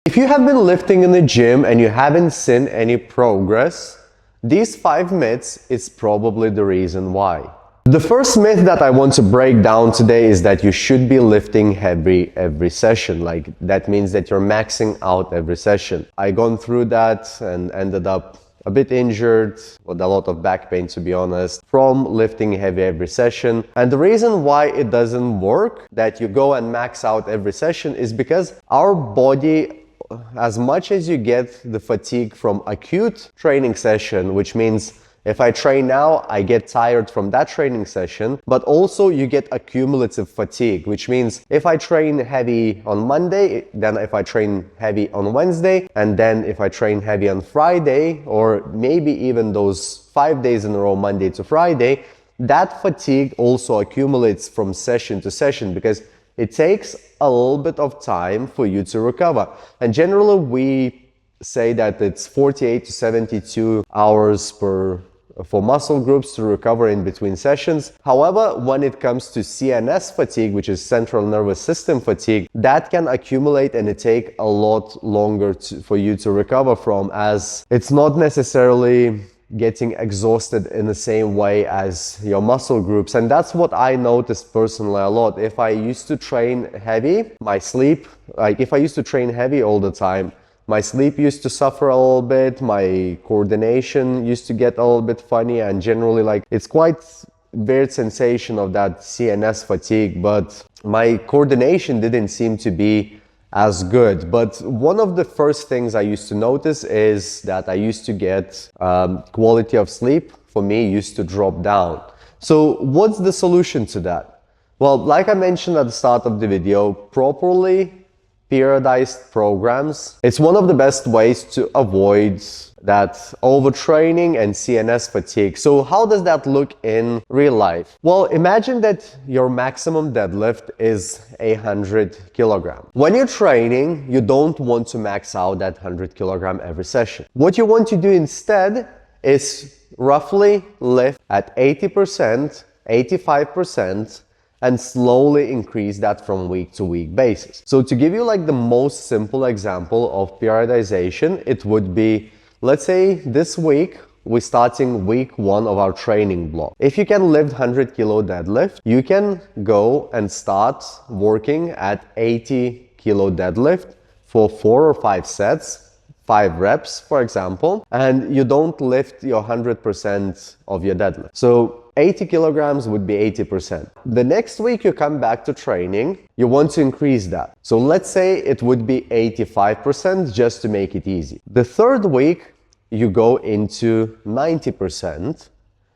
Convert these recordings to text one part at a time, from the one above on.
If you have been lifting in the gym and you haven't seen any progress, these 5 myths is probably the reason why. The first myth that I want to break down today is that you should be lifting heavy every session. Like, that means that you're maxing out every session. I gone through that and ended up a bit injured with a lot of back pain, to be honest, from lifting heavy every session. And the reason why it doesn't work, that you go and max out every session, is because our body, as much as you get the fatigue from acute training session, which means if I train now, I get tired from that training session, but also you get accumulative fatigue, which means if I train heavy on Monday, then if I train heavy on Wednesday, and then if I train heavy on Friday, or maybe even those 5 days in a row, Monday to Friday, that fatigue also accumulates from session to session because it takes a little bit of time for you to recover. And generally we say that it's 48 to 72 hours for muscle groups to recover in between sessions. However, when it comes to CNS fatigue, which is central nervous system fatigue, that can accumulate and it take a lot longer for you to recover from, as it's not necessarily getting exhausted in the same way as your muscle groups. And that's what I noticed personally a lot. If I used to train heavy, my sleep, like if I used to train heavy all the time, my sleep used to suffer a little bit, my coordination used to get a little bit funny, and generally, like, it's quite weird sensation of that CNS fatigue, but my coordination didn't seem to be as good. But one of the first things I used to notice is that I used to get quality of sleep for me used to drop down. So what's the solution to that? Well, like I mentioned at the start of the video, properly periodized programs, it's one of the best ways to avoid that overtraining and CNS fatigue. So how does that look in real life? Well, imagine that your maximum deadlift is 100 kilogram. When you're training, you don't want to max out that 100 kilogram every session. What you want to do instead is roughly lift at 80%, 85%, and slowly increase that from week to week basis. So to give you like the most simple example of periodization, it would be, let's say this week, we're starting week 1 of our training block. If you can lift 100 kilo deadlift, you can go and start working at 80 kilo deadlift for 4 or 5 sets, 5 reps, for example, and you don't lift your 100% of your deadlift. So 80 kilograms would be 80%. The next week you come back to training, you want to increase that. So let's say it would be 85% just to make it easy. The third week you go into 90%,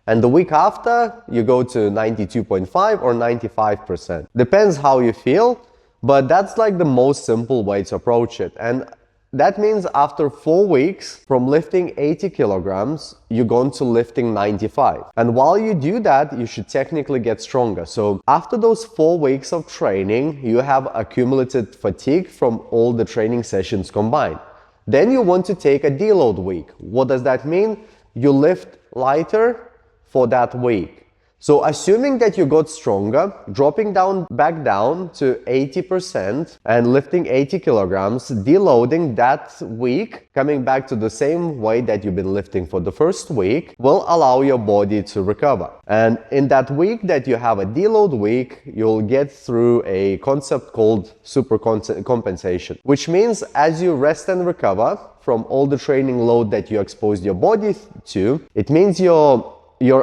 and the week after you go to 92.5 or 95%. Depends how you feel, but that's like the most simple way to approach it. And that means after 4 weeks from lifting 80 kilograms, you're going to lifting 95. And while you do that, you should technically get stronger. So after those 4 weeks of training, you have accumulated fatigue from all the training sessions combined. Then you want to take a deload week. What does that mean? You lift lighter for that week. So assuming that you got stronger, dropping back down to 80% and lifting 80 kilograms, deloading that week, coming back to the same weight that you've been lifting for the first week, will allow your body to recover. And in that week that you have a deload week, you'll get through a concept called super compensation, which means as you rest and recover from all the training load that you exposed your body to, it means your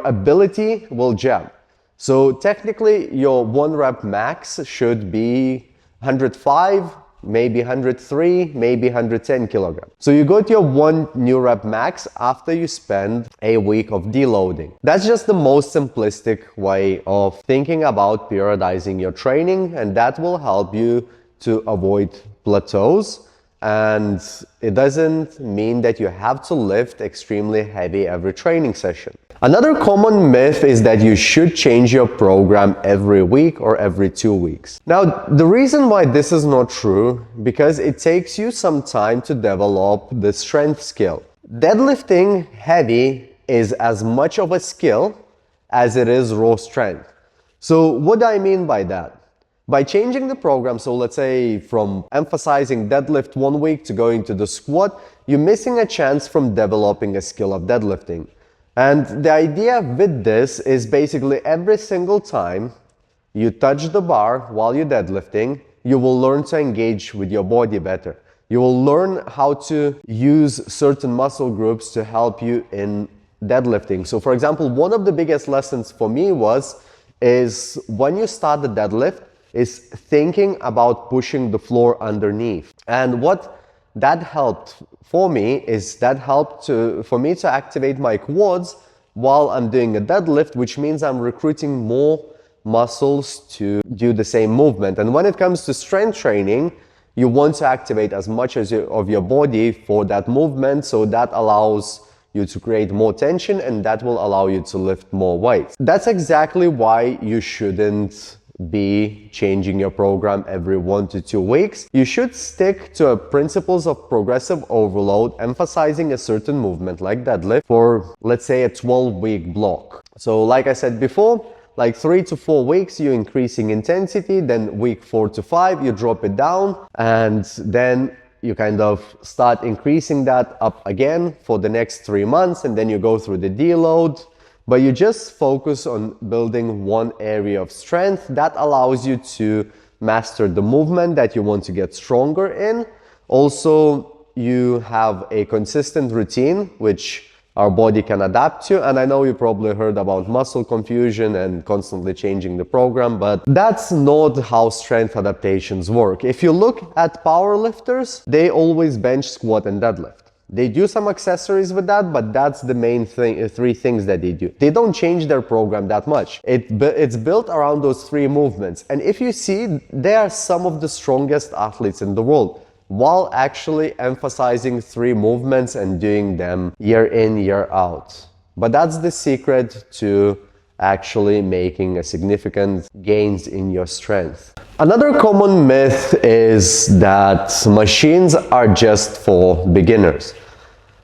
ability will jump. So technically your 1 rep max should be 105, maybe 103, maybe 110 kilograms. So you got your 1 new rep max after you spend a week of deloading. That's just the most simplistic way of thinking about periodizing your training, and that will help you to avoid plateaus. And it doesn't mean that you have to lift extremely heavy every training session. Another common myth is that you should change your program every week or every 2 weeks. Now, the reason why this is not true, because it takes you some time to develop the strength skill. Deadlifting heavy is as much of a skill as it is raw strength. So what do I mean by that? By changing the program, so let's say from emphasizing deadlift 1 week to going to the squat, you're missing a chance from developing a skill of deadlifting. And the idea with this is basically every single time you touch the bar while you're deadlifting, you will learn to engage with your body better. You will learn how to use certain muscle groups to help you in deadlifting. So for example, one of the biggest lessons for me is when you start the deadlift, is thinking about pushing the floor underneath. And what that helped for me is for me to activate my quads while I'm doing a deadlift, which means I'm recruiting more muscles to do the same movement. And when it comes to strength training, you want to activate as much of your body for that movement, so that allows you to create more tension and that will allow you to lift more weight. That's exactly why you shouldn't be changing your program every 1 to 2 weeks. You should stick to principles of progressive overload, emphasizing a certain movement like deadlift for, let's say, a 12-week block. So like I said before, like 3 to 4 weeks, you're increasing intensity, then week 4 to 5, you drop it down, and then you kind of start increasing that up again for the next 3 months, and then you go through the deload. But you just focus on building one area of strength that allows you to master the movement that you want to get stronger in. Also, you have a consistent routine, which our body can adapt to. And I know you probably heard about muscle confusion and constantly changing the program, but that's not how strength adaptations work. If you look at powerlifters, they always bench, squat, and deadlift. They do some accessories with that, but that's the main thing, 3 things that they do. They don't change their program that much. It's built around those 3 movements. And if you see, they are some of the strongest athletes in the world, while actually emphasizing 3 movements and doing them year in, year out. But that's the secret to actually making a significant gains in your strength. Another common myth is that machines are just for beginners.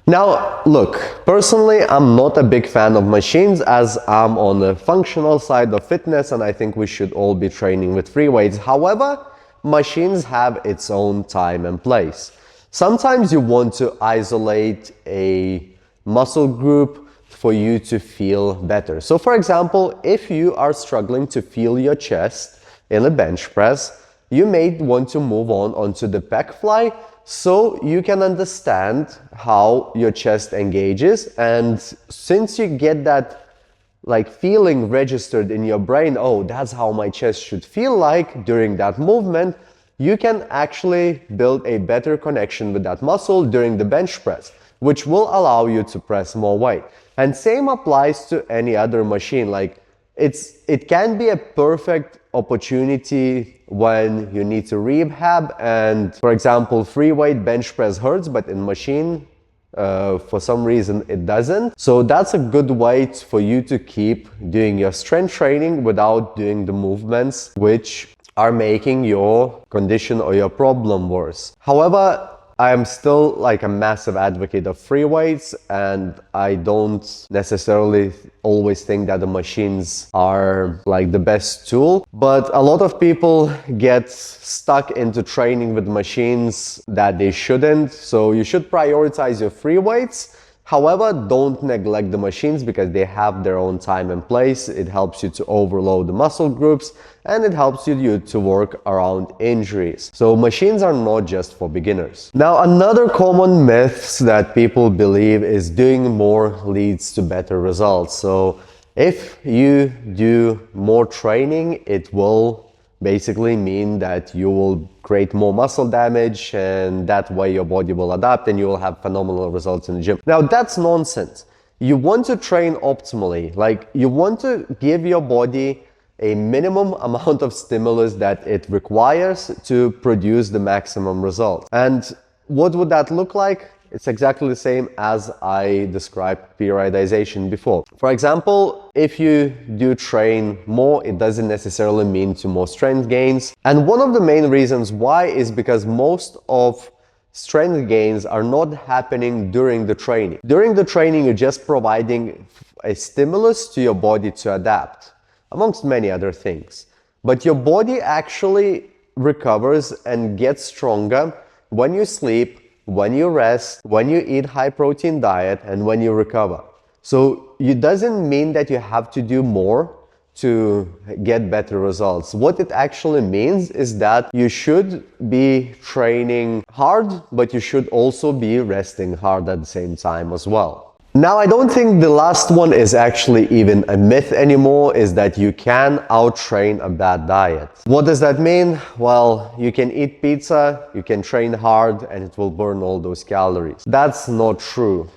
Now, look, personally, I'm not a big fan of machines, as I'm on the functional side of fitness, and I think we should all be training with free weights. However, machines have its own time and place. Sometimes you want to isolate a muscle group for you to feel better. So for example, if you are struggling to feel your chest in a bench press, you may want to move onto the pec fly so you can understand how your chest engages. And since you get that feeling registered in your brain, oh, that's how my chest should feel like during that movement, you can actually build a better connection with that muscle during the bench press, which will allow you to press more weight. And same applies to any other machine. It can be a perfect opportunity when you need to rehab, and for example, free weight bench press hurts, but in machine, for some reason it doesn't. So that's a good way for you to keep doing your strength training without doing the movements which are making your condition or your problem worse. However, I am still a massive advocate of free weights, and I don't necessarily always think that the machines are the best tool. But a lot of people get stuck into training with machines that they shouldn't. So you should prioritize your free weights. However, don't neglect the machines because they have their own time and place. It helps you to overload the muscle groups, and it helps you to work around injuries. So machines are not just for beginners. Now, another common myth that people believe is doing more leads to better results. So if you do more training, it will basically mean that you will create more muscle damage, and that way your body will adapt and you will have phenomenal results in the gym. Now, that's nonsense. You want to train optimally. You want to give your body a minimum amount of stimulus that it requires to produce the maximum result. And what would that look like? It's exactly the same as I described periodization before. For example, if you do train more, it doesn't necessarily mean to more strength gains. And one of the main reasons why is because most of strength gains are not happening during the training. During the training, you're just providing a stimulus to your body to adapt, amongst many other things. But your body actually recovers and gets stronger when you sleep, when you rest, when you eat high protein diet, and when you recover. So it doesn't mean that you have to do more to get better results. What it actually means is that you should be training hard, but you should also be resting hard at the same time as well. Now, I don't think the last one is actually even a myth anymore, is that you can outtrain a bad diet. What does that mean? Well, you can eat pizza, you can train hard, and it will burn all those calories. That's not true.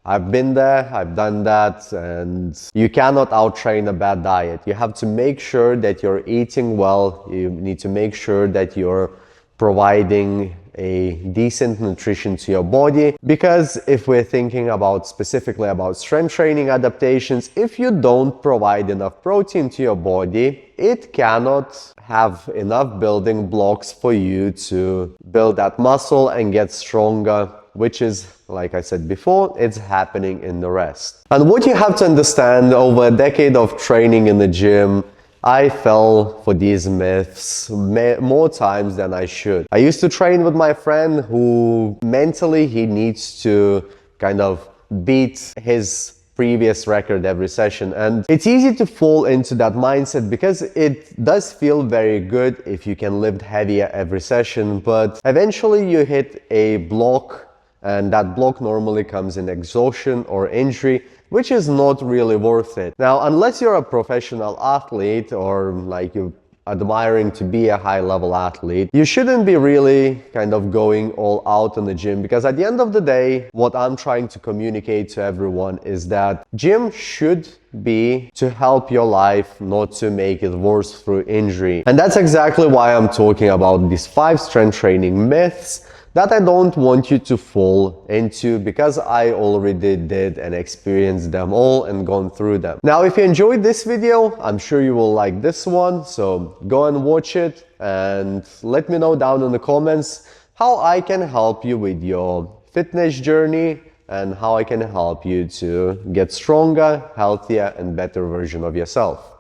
I've been there, I've done that, and you cannot outtrain a bad diet. You have to make sure that you're eating well, you need to make sure that you're providing a decent nutrition to your body, because if we're thinking about specifically about strength training adaptations, if you don't provide enough protein to your body, it cannot have enough building blocks for you to build that muscle and get stronger, which is, like I said before, it's happening in the rest. And what you have to understand, over a decade of training in the gym, I fell for these myths more times than I should. I used to train with my friend who mentally he needs to kind of beat his previous record every session, and it's easy to fall into that mindset because it does feel very good if you can lift heavier every session, but eventually you hit a block, and that block normally comes in exhaustion or injury, which is not really worth it. Now, unless you're a professional athlete or like you're admiring to be a high-level athlete, you shouldn't be really kind of going all out in the gym, because at the end of the day, what I'm trying to communicate to everyone is that gym should be to help your life, not to make it worse through injury. And that's exactly why I'm talking about these 5 strength training myths that I don't want you to fall into, because I already did and experienced them all and gone through them. Now, if you enjoyed this video, I'm sure you will like this one, so go and watch it and let me know down in the comments how I can help you with your fitness journey and how I can help you to get stronger, healthier, and better version of yourself.